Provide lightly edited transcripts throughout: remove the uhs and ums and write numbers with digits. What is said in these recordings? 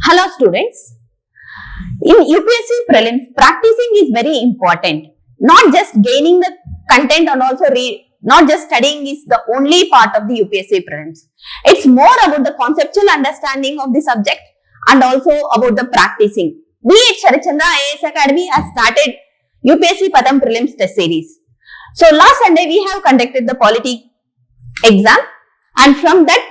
Hello students. In UPSC prelims, practicing is very important. Not just gaining the content and also not just studying is the only part of the UPSC prelims. It's more about the conceptual understanding of the subject and also about the practicing. We at Sharat Chandra IAS Academy has started UPSC Patham prelims test series. So last Sunday we have conducted the polity exam, and from that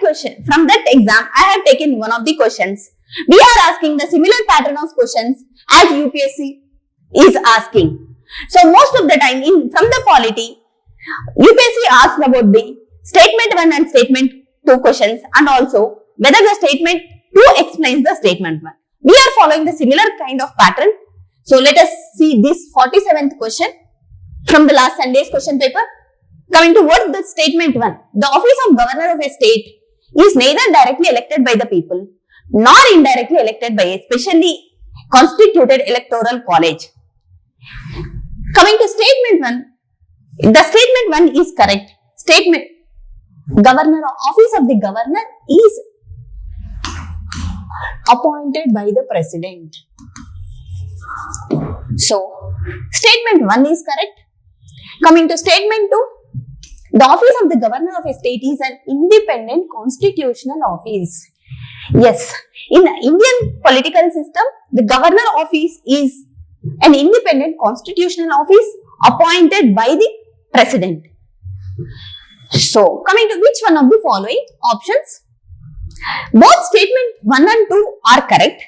exam I have taken one of the questions. We are asking the similar pattern of questions as UPSC is asking. So most of the time from the polity, UPSC asks about the statement 1 and statement 2 questions, and also whether the statement 2 explains the statement 1. We are following the similar kind of pattern. So let us see this 47th question from the last Sunday's question paper. Coming to what the statement 1. The office of governor of a state is neither directly elected by the people nor indirectly elected by a specially constituted electoral college. Coming to statement 1, the statement 1 is correct. Statement office of the governor is appointed by the president. So, statement 1 is correct. Coming to statement 2, the office of the governor of a state is an independent constitutional office. Yes, in the Indian political system, the governor office is an independent constitutional office appointed by the president. So, coming to which one of the following options? Both statement 1 and 2 are correct,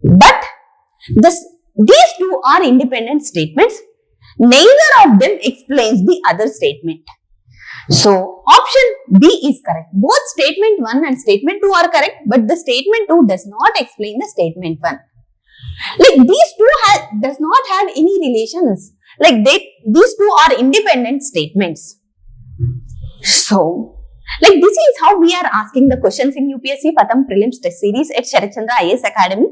but these two are independent statements. Neither of them explains the other statement. So, option B is correct. Both statement 1 and statement 2 are correct, but the statement 2 does not explain the statement 1. Like these two does not have any relations. Like these two are independent statements. So, like this is how we are asking the questions in UPSC Patham Prelims Test Series at Sharat Chandra IAS Academy.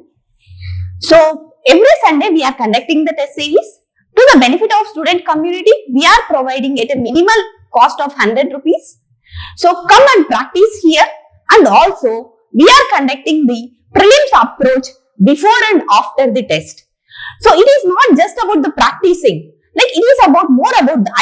So, every Sunday we are conducting the test series. To the benefit of student community, we are providing at a minimal cost of 100 rupees. So, come and practice here, and also we are conducting the prelims approach before and after the test. So, it is not just about the practicing, like it is more about the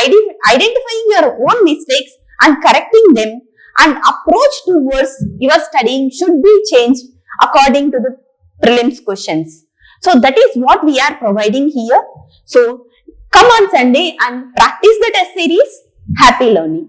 identifying your own mistakes and correcting them, and approach towards your studying should be changed according to the prelims questions. So, that is what we are providing here. So, come on Sunday and practice the test series. Happy learning.